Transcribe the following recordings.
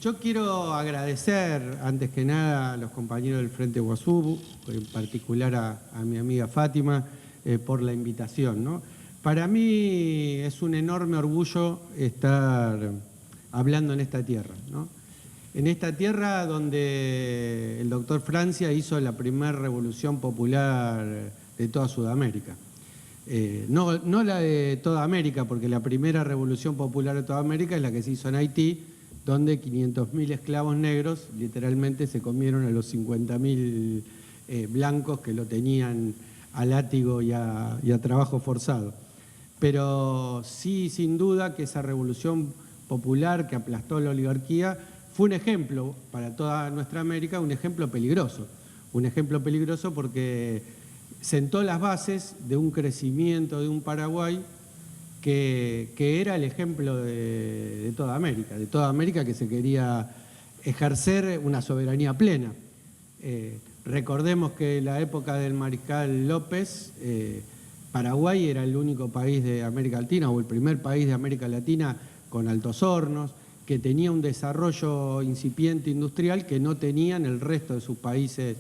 Yo quiero agradecer, antes que nada, a los compañeros del Frente Guasú, en particular a mi amiga Fátima, por la invitación, ¿no? Para mí es un enorme orgullo estar hablando en esta tierra, ¿no? En esta tierra donde el doctor Francia hizo la primera revolución popular de toda Sudamérica. No la de toda América, porque la primera revolución popular de toda América es la que se hizo en Haití, donde 500.000 esclavos negros literalmente se comieron a los 50.000 blancos que lo tenían a látigo y a trabajo forzado. Pero sí, sin duda, que esa revolución popular que aplastó la oligarquía fue un ejemplo para toda nuestra América, un ejemplo peligroso. Un ejemplo peligroso porque sentó las bases de un crecimiento de un Paraguay que era el ejemplo de toda América que se quería ejercer una soberanía plena. Recordemos que en la época del mariscal López, Paraguay era el único país de América Latina, o el primer país de América Latina con altos hornos, que tenía un desarrollo incipiente industrial que no tenían el resto de sus países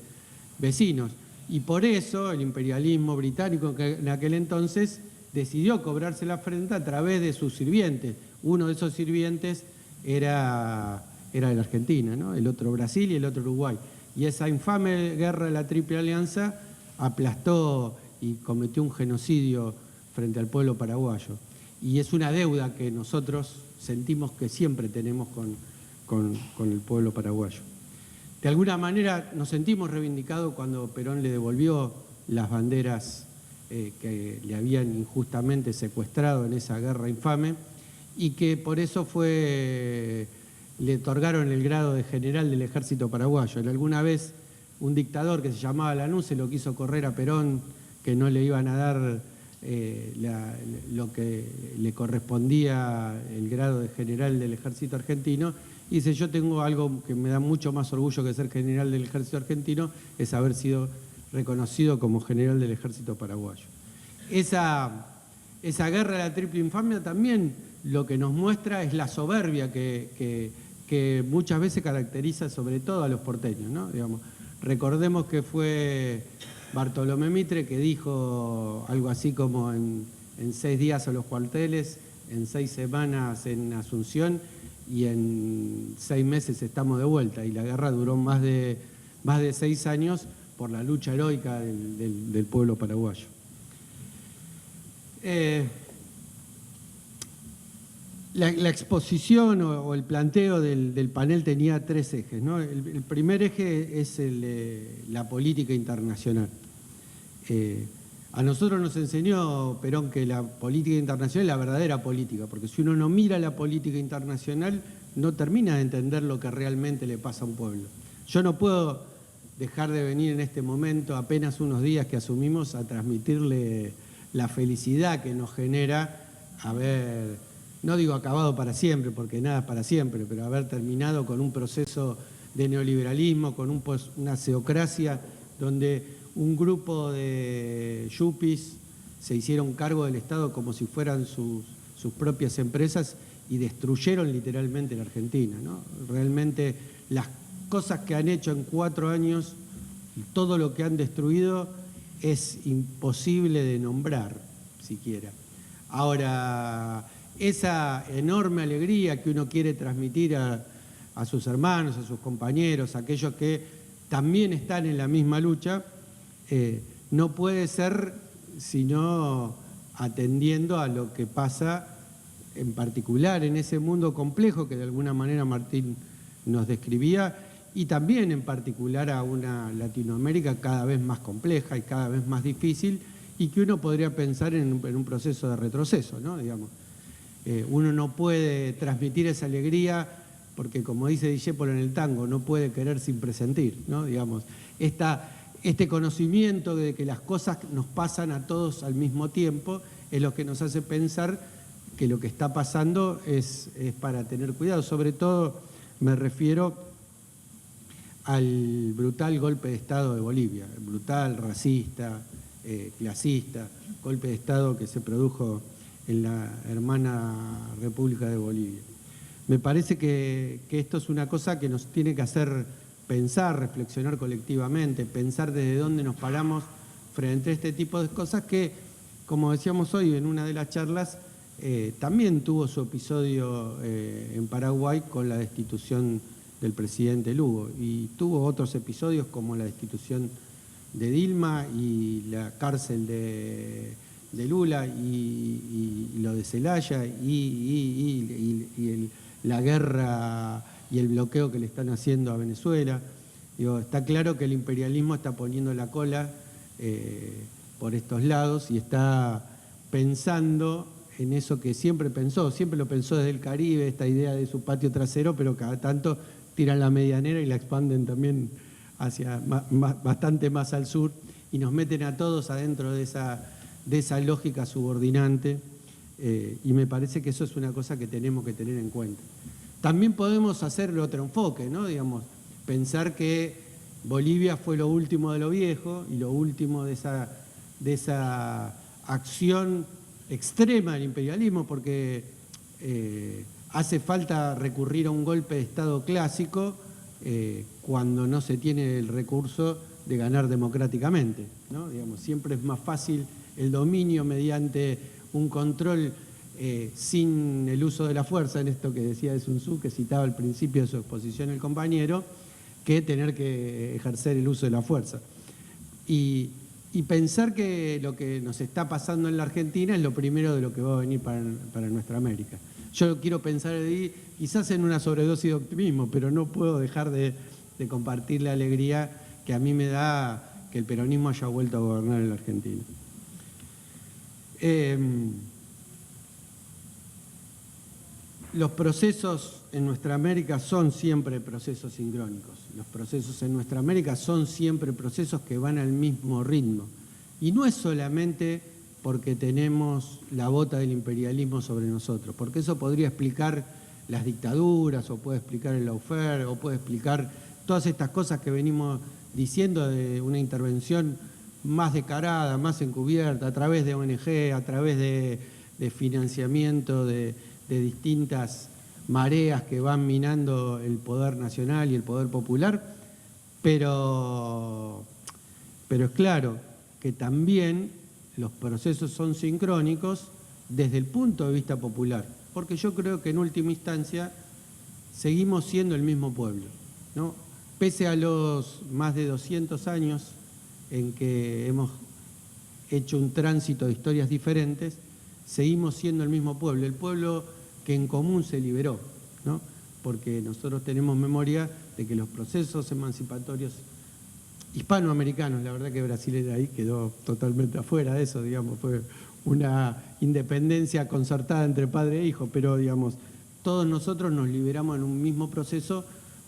vecinos. Y por eso el imperialismo británico que en aquel entonces decidió cobrarse la frente a través de sus sirvientes. Uno de esos sirvientes era la Argentina, ¿no? El otro Brasil y el otro Uruguay. Y esa infame guerra de la Triple Alianza aplastó y cometió un genocidio frente al pueblo paraguayo. Y es una deuda que nosotros sentimos que siempre tenemos con el pueblo paraguayo. De alguna manera nos sentimos reivindicados cuando Perón le devolvió las banderas que le habían injustamente secuestrado en esa guerra infame y que por eso le otorgaron el grado de general del ejército paraguayo. Alguna vez un dictador que se llamaba Lanús se lo quiso correr a Perón, que no le iban a dar lo que le correspondía el grado de general del ejército argentino, y dice: yo tengo algo que me da mucho más orgullo que ser general del ejército argentino, es haber sido reconocido como general del ejército paraguayo. Esa guerra de la triple infamia también lo que nos muestra es la soberbia que muchas veces caracteriza sobre todo a los porteños, ¿no? Digamos, recordemos que fue Bartolomé Mitre que dijo algo así como en 6 días a los cuarteles, en 6 semanas en Asunción y en 6 meses estamos de vuelta. Y la guerra duró más de 6 años por la lucha heroica del pueblo paraguayo. La exposición o el planteo del panel tenía 3 ejes, ¿no? El primer eje es la política internacional. A nosotros nos enseñó Perón que la política internacional es la verdadera política, porque si uno no mira la política internacional no termina de entender lo que realmente le pasa a un pueblo. Yo no puedo dejar de venir en este momento, apenas unos días que asumimos, a transmitirle la felicidad que nos genera haber, no digo acabado para siempre, porque nada es para siempre, pero haber terminado con un proceso de neoliberalismo, con una seocracia donde un grupo de yuppies se hicieron cargo del Estado como si fueran sus propias empresas y destruyeron literalmente la Argentina, ¿no? Realmente las cosas que han hecho en 4 años, todo lo que han destruido es imposible de nombrar siquiera. Ahora, esa enorme alegría que uno quiere transmitir a sus hermanos, a sus compañeros, a aquellos que también están en la misma lucha, no puede ser sino atendiendo a lo que pasa en particular en ese mundo complejo que de alguna manera Martín nos describía, y también en particular a una Latinoamérica cada vez más compleja y cada vez más difícil, y que uno podría pensar en un proceso de retroceso, ¿no? Digamos, uno no puede transmitir esa alegría porque, como dice Discépolo en el tango, no puede querer sin presentir, ¿no? Digamos, este conocimiento de que las cosas nos pasan a todos al mismo tiempo es lo que nos hace pensar que lo que está pasando es para tener cuidado. Sobre todo me refiero al brutal golpe de Estado de Bolivia, brutal, racista, clasista, golpe de Estado que se produjo en la hermana República de Bolivia. Me parece que esto es una cosa que nos tiene que hacer pensar, reflexionar colectivamente, pensar desde dónde nos paramos frente a este tipo de cosas que, como decíamos hoy en una de las charlas, también tuvo su episodio en Paraguay con la destitución del presidente Lugo, y tuvo otros episodios como la destitución de Dilma y la cárcel de Lula y lo de Zelaya y la guerra y el bloqueo que le están haciendo a Venezuela. Digo, está claro que el imperialismo está poniendo la cola por estos lados y está pensando en eso que siempre lo pensó desde el Caribe, esta idea de su patio trasero, pero cada tanto tiran la medianera y la expanden también hacia bastante más al sur y nos meten a todos adentro de esa lógica subordinante, y me parece que eso es una cosa que tenemos que tener en cuenta. También podemos hacerle otro enfoque, ¿no? Digamos, pensar que Bolivia fue lo último de lo viejo y lo último de esa acción extrema del imperialismo, porque hace falta recurrir a un golpe de Estado clásico cuando no se tiene el recurso de ganar democráticamente, ¿no? Digamos, siempre es más fácil el dominio mediante un control sin el uso de la fuerza, en esto que decía de Sun Tzu, que citaba al principio de su exposición el compañero, que tener que ejercer el uso de la fuerza. Y pensar que lo que nos está pasando en la Argentina es lo primero de lo que va a venir para nuestra América. Yo quiero pensar ahí, quizás en una sobredosis de optimismo, pero no puedo dejar de compartir la alegría que a mí me da que el peronismo haya vuelto a gobernar en la Argentina. Los procesos en nuestra América son siempre procesos sincrónicos. Los procesos en nuestra América son siempre procesos que van al mismo ritmo. Y no es solamente porque tenemos la bota del imperialismo sobre nosotros, porque eso podría explicar las dictaduras, o puede explicar el lawfare, o puede explicar todas estas cosas que venimos diciendo de una intervención más descarada, más encubierta, a través de ONG, a través de financiamiento de distintas mareas que van minando el poder nacional y el poder popular, pero es claro que también los procesos son sincrónicos desde el punto de vista popular, porque yo creo que en última instancia seguimos siendo el mismo pueblo, ¿no? Pese a los más de 200 años en que hemos hecho un tránsito de historias diferentes, seguimos siendo el mismo pueblo, el pueblo que en común se liberó, ¿no? Porque nosotros tenemos memoria de que los procesos emancipatorios hispanoamericanos, la verdad que Brasil ahí quedó totalmente afuera de eso, digamos, fue una independencia concertada entre padre e hijo, pero digamos, todos nosotros nos liberamos en un mismo proceso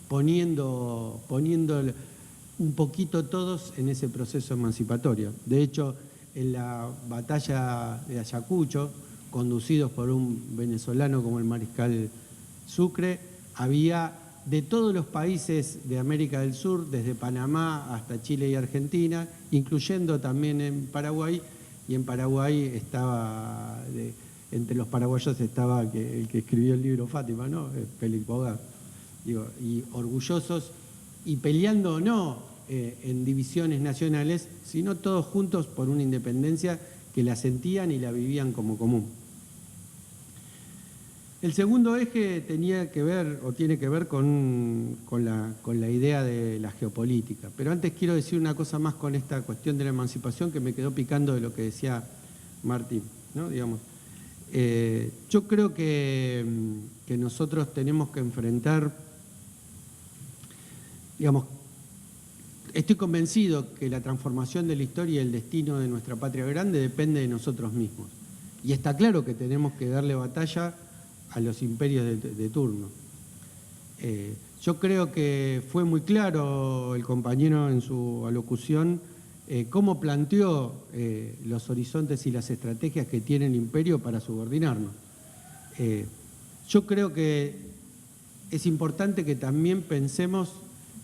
poniendo un poquito todos en ese proceso emancipatorio. De hecho, en la batalla de Ayacucho, conducidos por un venezolano como el mariscal Sucre, había de todos los países de América del Sur, desde Panamá hasta Chile y Argentina, incluyendo también en Paraguay, y en Paraguay estaba, entre los paraguayos estaba el que escribió el libro Fátima, ¿no? Félix Bogart. Digo, y orgullosos y peleando no en divisiones nacionales, sino todos juntos por una independencia que la sentían y la vivían como común. El segundo eje tenía que ver, o tiene que ver con la idea de la geopolítica. Pero antes quiero decir una cosa más con esta cuestión de la emancipación que me quedó picando de lo que decía Martín, ¿no? Digamos, yo creo que nosotros tenemos que enfrentar, digamos, estoy convencido que la transformación de la historia y el destino de nuestra patria grande depende de nosotros mismos. Y está claro que tenemos que darle batalla a los imperios de turno. Yo creo que fue muy claro el compañero en su alocución cómo planteó los horizontes y las estrategias que tiene el imperio para subordinarnos. Yo creo que es importante que también pensemos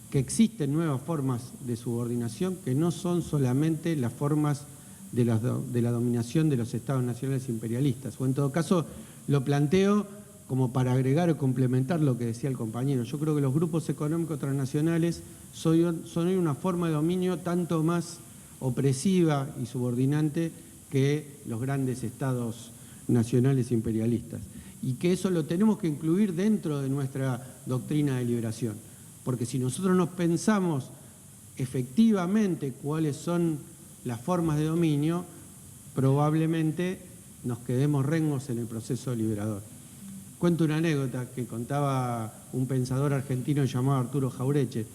que existen nuevas formas de subordinación que no son solamente las formas de la dominación de los estados nacionales imperialistas, o en todo caso lo planteo como para agregar o complementar lo que decía el compañero. Yo creo que los grupos económicos transnacionales son hoy una forma de dominio tanto más opresiva y subordinante que los grandes estados nacionales imperialistas. Y que eso lo tenemos que incluir dentro de nuestra doctrina de liberación. Porque si nosotros nos pensamos efectivamente cuáles son las formas de dominio, probablemente nos quedemos rengos en el proceso liberador. Cuento una anécdota que contaba un pensador argentino llamado Arturo Jaureche.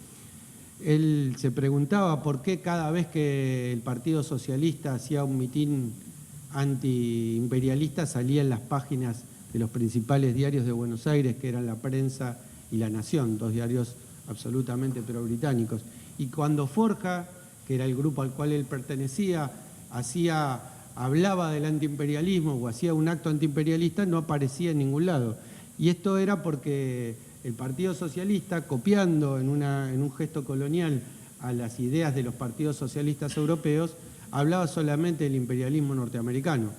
Él se preguntaba por qué cada vez que el Partido Socialista hacía un mitin antiimperialista salía en las páginas de los principales diarios de Buenos Aires, que eran La Prensa y La Nación, dos diarios absolutamente pro-británicos. Y cuando Forja, que era el grupo al cual él pertenecía, hablaba del antiimperialismo o hacía un acto antiimperialista, no aparecía en ningún lado. Y esto era porque el Partido Socialista, copiando en un gesto colonial a las ideas de los partidos socialistas europeos, hablaba solamente del imperialismo norteamericano.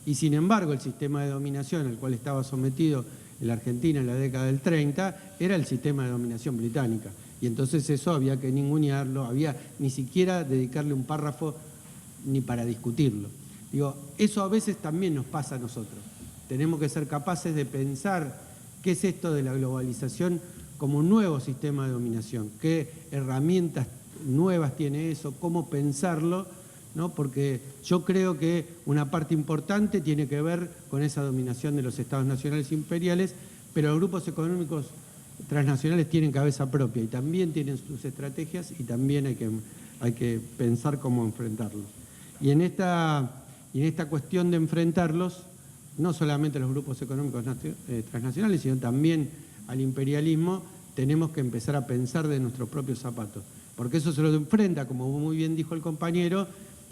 Y sin embargo, el sistema de dominación al cual estaba sometido la Argentina en la década del 30 era el sistema de dominación británica. Y entonces eso había que ningunearlo, había ni siquiera dedicarle un párrafo ni para discutirlo. Digo, eso a veces también nos pasa a nosotros. Tenemos que ser capaces de pensar qué es esto de la globalización como un nuevo sistema de dominación, qué herramientas nuevas tiene eso, cómo pensarlo, ¿no? Porque yo creo que una parte importante tiene que ver con esa dominación de los estados nacionales imperiales, pero los grupos económicos transnacionales tienen cabeza propia y también tienen sus estrategias y también hay que pensar cómo enfrentarlos. Y en esta cuestión de enfrentarlos, no solamente a los grupos económicos transnacionales, sino también al imperialismo, tenemos que empezar a pensar de nuestros propios zapatos. Porque eso se lo enfrenta, como muy bien dijo el compañero,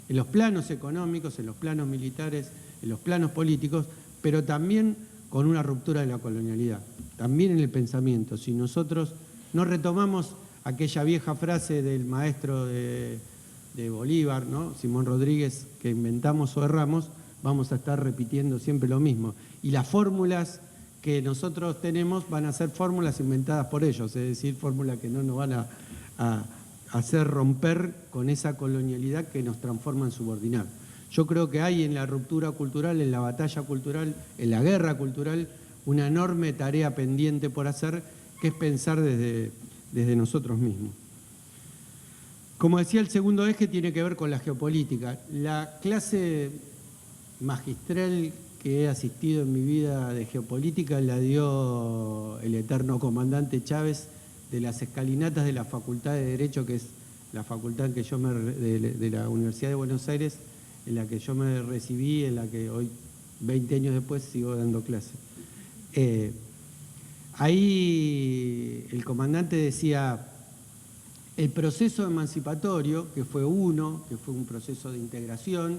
en los planos económicos, en los planos militares, en los planos políticos, pero también con una ruptura de la colonialidad, también en el pensamiento. Si nosotros no retomamos aquella vieja frase del maestro de Bolívar, ¿no? Simón Rodríguez, que inventamos o erramos, vamos a estar repitiendo siempre lo mismo. Y las fórmulas que nosotros tenemos van a ser fórmulas inventadas por ellos, es decir, fórmulas que no nos van a hacer romper con esa colonialidad que nos transforma en subordinados. Yo creo que hay en la ruptura cultural, en la batalla cultural, en la guerra cultural, una enorme tarea pendiente por hacer, que es pensar desde nosotros mismos. Como decía, el segundo eje tiene que ver con la geopolítica. La clase magistral que he asistido en mi vida de geopolítica la dio el eterno comandante Chávez de las escalinatas de la Facultad de Derecho, que es la facultad en que yo de la Universidad de Buenos Aires, en la que yo me recibí, en la que hoy, 20 años después, sigo dando clases. Ahí el comandante decía, el proceso emancipatorio, que fue un proceso de integración,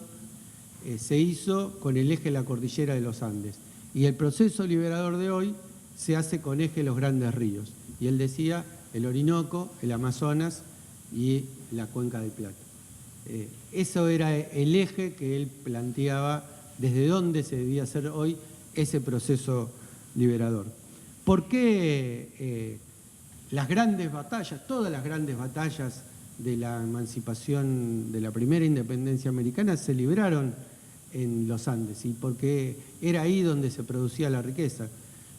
se hizo con el eje de la cordillera de los Andes. Y el proceso liberador de hoy se hace con eje de los grandes ríos. Y él decía el Orinoco, el Amazonas y la Cuenca del Plata. Eso era el eje que él planteaba desde dónde se debía hacer hoy ese proceso liberador. ¿Por qué las grandes batallas, todas las grandes batallas de la emancipación, de la primera independencia americana, se libraron en los Andes? Y porque era ahí donde se producía la riqueza.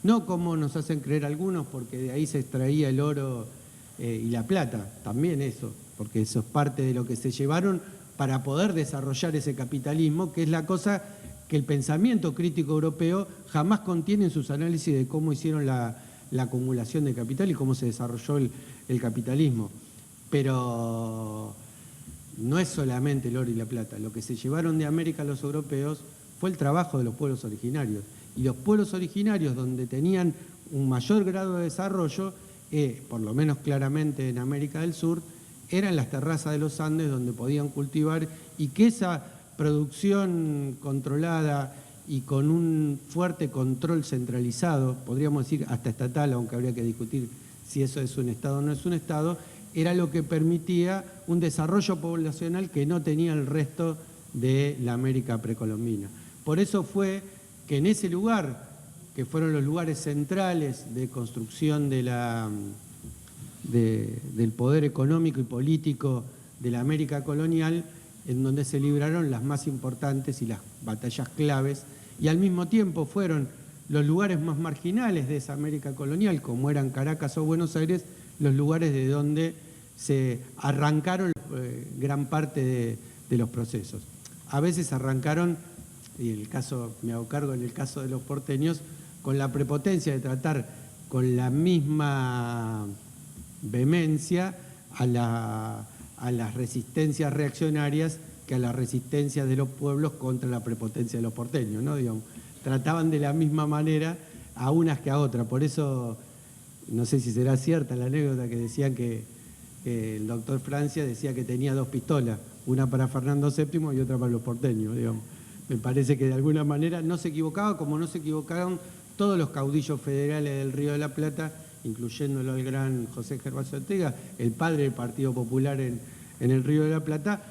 No como nos hacen creer algunos, porque de ahí se extraía el oro y la plata, también eso, porque eso es parte de lo que se llevaron para poder desarrollar ese capitalismo, que es la cosa que el pensamiento crítico europeo jamás contiene en sus análisis de cómo hicieron la acumulación de capital y cómo se desarrolló el capitalismo. Pero no es solamente el oro y la plata. Lo que se llevaron de América los europeos fue el trabajo de los pueblos originarios. Y los pueblos originarios, donde tenían un mayor grado de desarrollo, por lo menos claramente en América del Sur, eran las terrazas de los Andes donde podían cultivar, y que esa producción controlada y con un fuerte control centralizado, podríamos decir hasta estatal, aunque habría que discutir si eso es un Estado o no es un Estado, era lo que permitía un desarrollo poblacional que no tenía el resto de la América precolombina. Por eso fue que en ese lugar que fueron los lugares centrales de construcción del poder económico y político de la América colonial, en donde se libraron las más importantes y las batallas claves, y al mismo tiempo fueron los lugares más marginales de esa América colonial, como eran Caracas o Buenos Aires, los lugares de donde se arrancaron gran parte de los procesos. A veces arrancaron, y me hago cargo en el caso de los porteños, con la prepotencia de tratar con la misma vehemencia a las resistencias reaccionarias que a las resistencias de los pueblos contra la prepotencia de los porteños, ¿no? Digamos, trataban de la misma manera a unas que a otras. Por eso, no sé si será cierta la anécdota que decían que el doctor Francia decía que tenía 2 pistolas, una para Fernando VII y otra para los porteños, digamos. Me parece que de alguna manera no se equivocaba, como no se equivocaron todos los caudillos federales del Río de la Plata, incluyéndolo el gran José Gervasio Ortega, el padre del Partido Popular en el Río de la Plata,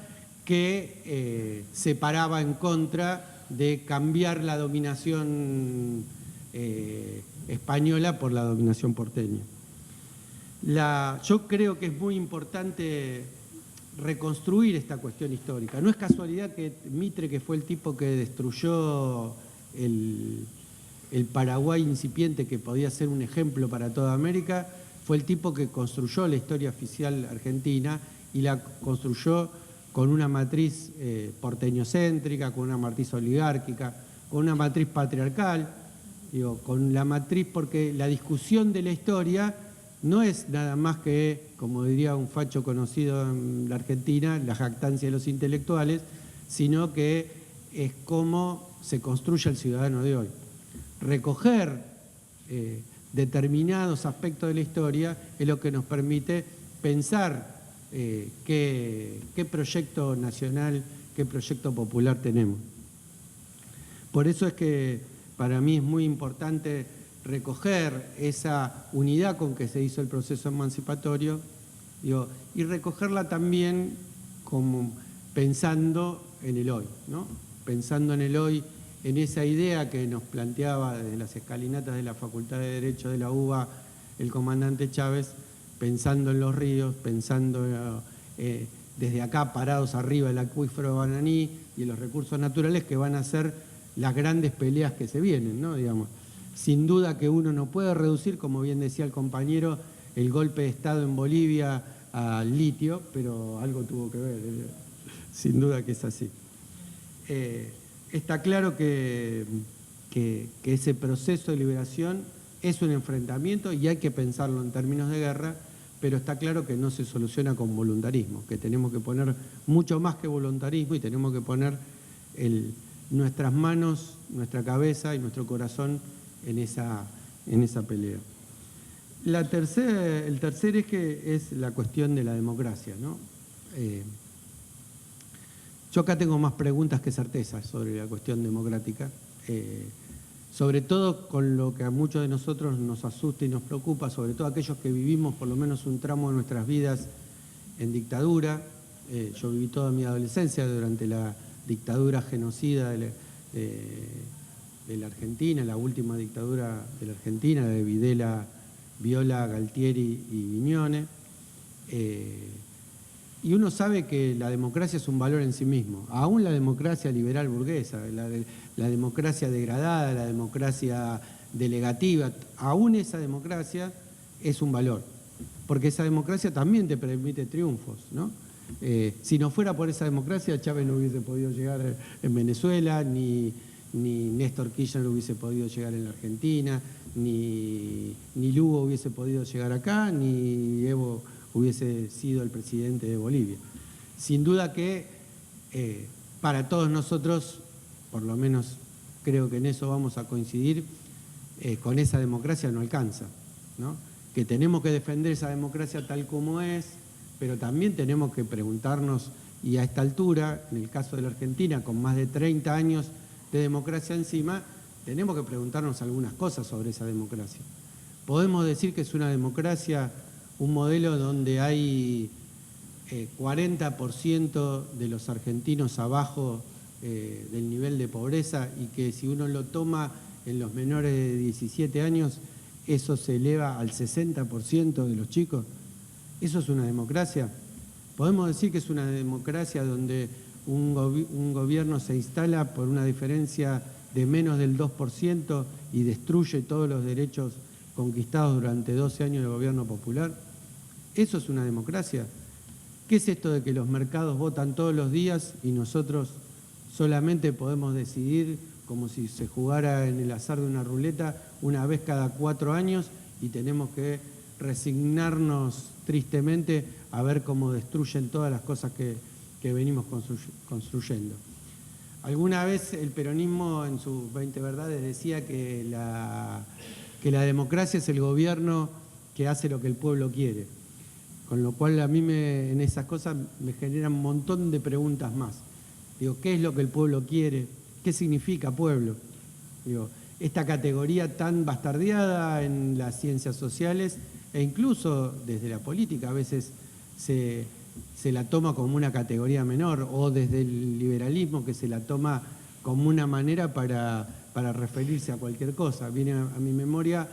que se paraba en contra de cambiar la dominación española por la dominación porteña. Yo creo que es muy importante reconstruir esta cuestión histórica. No es casualidad que Mitre, que fue el tipo que destruyó el Paraguay incipiente, que podía ser un ejemplo para toda América, fue el tipo que construyó la historia oficial argentina y la construyó con una matriz porteñocéntrica, con una matriz oligárquica, con una matriz patriarcal, con la matriz, porque la discusión de la historia no es nada más que, como diría un facho conocido en la Argentina, la jactancia de los intelectuales, sino que es cómo se construye el ciudadano de hoy. Recoger determinados aspectos de la historia es lo que nos permite pensar qué proyecto nacional, qué proyecto popular tenemos. Por eso es que para mí es muy importante recoger esa unidad con que se hizo el proceso emancipatorio, y recogerla también como pensando en el hoy, ¿no? Pensando en el hoy, en esa idea que nos planteaba desde las escalinatas de la Facultad de Derecho de la UBA el comandante Chávez, pensando en los ríos, pensando desde acá parados arriba del acuífero de Bananí y en los recursos naturales que van a ser las grandes peleas que se vienen, ¿no? Digamos, sin duda que uno no puede reducir, como bien decía el compañero, el golpe de Estado en Bolivia al litio, pero algo tuvo que ver, sin duda que es así. Está claro que ese proceso de liberación es un enfrentamiento y hay que pensarlo en términos de guerra, pero está claro que no se soluciona con voluntarismo, que tenemos que poner mucho más que voluntarismo y tenemos que poner nuestras manos, nuestra cabeza y nuestro corazón en esa pelea. El tercer eje es la cuestión de la democracia, ¿no? Yo acá tengo más preguntas que certezas sobre la cuestión democrática, sobre todo con lo que a muchos de nosotros nos asusta y nos preocupa, sobre todo aquellos que vivimos por lo menos un tramo de nuestras vidas en dictadura. Yo viví toda mi adolescencia durante la dictadura genocida de la Argentina, la última dictadura de la Argentina, la de Videla, Viola, Galtieri y Viñone. Y uno sabe que la democracia es un valor en sí mismo, aún la democracia liberal burguesa, la democracia degradada, la democracia delegativa, aún esa democracia es un valor, porque esa democracia también te permite triunfos, ¿no? Si no fuera por esa democracia, Chávez no hubiese podido llegar en Venezuela, ni Néstor Kirchner hubiese podido llegar en la Argentina, ni Lugo hubiese podido llegar acá, ni Evo hubiese sido el presidente de Bolivia. Sin duda que para todos nosotros, por lo menos creo que en eso vamos a coincidir, con esa democracia no alcanza, ¿no? Que tenemos que defender esa democracia tal como es, pero también tenemos que preguntarnos, y a esta altura, en el caso de la Argentina, con más de 30 años de democracia encima, tenemos que preguntarnos algunas cosas sobre esa democracia. Podemos decir que es una democracia, un modelo donde hay 40% de los argentinos abajo del nivel de pobreza, y que si uno lo toma en los menores de 17 años, eso se eleva al 60% de los chicos. ¿Eso es una democracia? ¿Podemos decir que es una democracia donde un gobierno se instala por una diferencia de menos del 2% y destruye todos los derechos conquistados durante 12 años de gobierno popular? ¿Eso es una democracia? ¿Qué es esto de que los mercados votan todos los días y nosotros solamente podemos decidir, como si se jugara en el azar de una ruleta, una vez cada 4 años y tenemos que resignarnos tristemente a ver cómo destruyen todas las cosas que venimos construyendo? Alguna vez el peronismo en sus 20 verdades decía que la democracia es el gobierno que hace lo que el pueblo quiere. Con lo cual a mí en esas cosas me generan un montón de preguntas más. Digo, ¿qué es lo que el pueblo quiere? ¿Qué significa pueblo? Digo, esta categoría tan bastardeada en las ciencias sociales e incluso desde la política a veces se la toma como una categoría menor, o desde el liberalismo que se la toma como una manera para referirse a cualquier cosa. Viene a mi memoria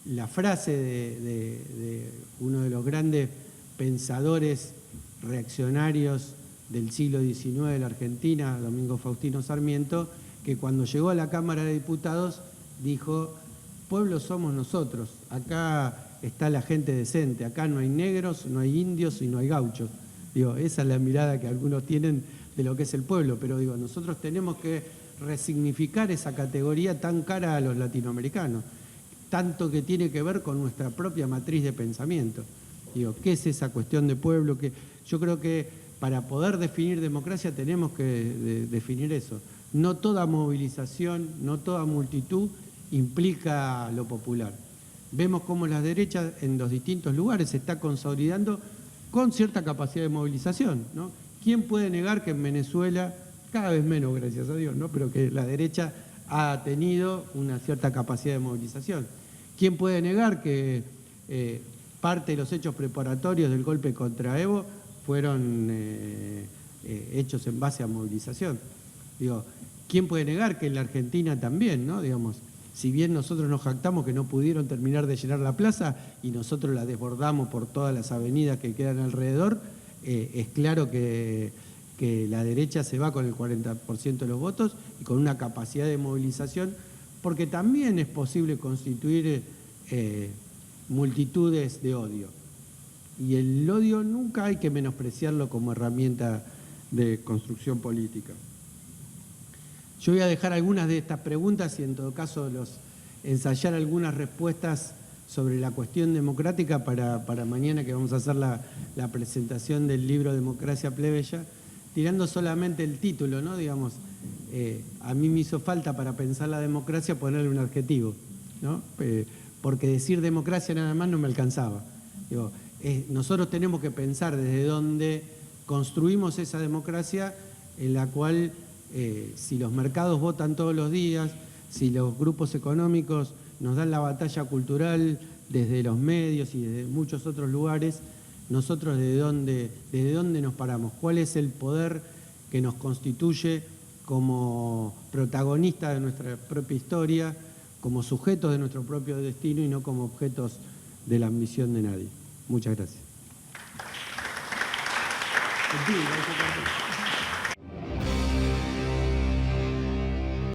la frase de uno de los grandes pensadores reaccionarios del siglo XIX de la Argentina, Domingo Faustino Sarmiento, que cuando llegó a la Cámara de Diputados dijo: pueblo somos nosotros, acá está la gente decente, acá no hay negros, no hay indios y no hay gauchos. Digo, esa es la mirada que algunos tienen de lo que es el pueblo, pero digo, nosotros tenemos que resignificar esa categoría tan cara a los latinoamericanos, tanto que tiene que ver con nuestra propia matriz de pensamiento. Digo, ¿qué es esa cuestión de pueblo? Que yo creo que para poder definir democracia tenemos que definir eso. No toda movilización, no toda multitud implica lo popular. Vemos cómo la derecha en los distintos lugares se está consolidando con cierta capacidad de movilización, ¿no? ¿Quién puede negar que en Venezuela, cada vez menos, gracias a Dios, ¿no?, pero que la derecha ha tenido una cierta capacidad de movilización? ¿Quién puede negar que parte de los hechos preparatorios del golpe contra Evo fueron hechos en base a movilización? Digo, ¿quién puede negar que en la Argentina también, ¿no? Digamos, si bien nosotros nos jactamos que no pudieron terminar de llenar la plaza y nosotros la desbordamos por todas las avenidas que quedan alrededor, es claro que la derecha se va con el 40% de los votos y con una capacidad de movilización, porque también es posible constituir multitudes de odio. Y el odio nunca hay que menospreciarlo como herramienta de construcción política. Yo voy a dejar algunas de estas preguntas y en todo caso ensayar algunas respuestas sobre la cuestión democrática para mañana, que vamos a hacer la presentación del libro Democracia Plebeya, tirando solamente el título, ¿no? Digamos, a mí me hizo falta para pensar la democracia ponerle un adjetivo, ¿no? Porque decir democracia nada más no me alcanzaba. Digo, nosotros tenemos que pensar desde dónde construimos esa democracia en la cual si los mercados votan todos los días, si los grupos económicos nos dan la batalla cultural desde los medios y desde muchos otros lugares, nosotros desde dónde nos paramos, cuál es el poder que nos constituye como protagonistas de nuestra propia historia, como sujetos de nuestro propio destino y no como objetos de la ambición de nadie. Muchas gracias.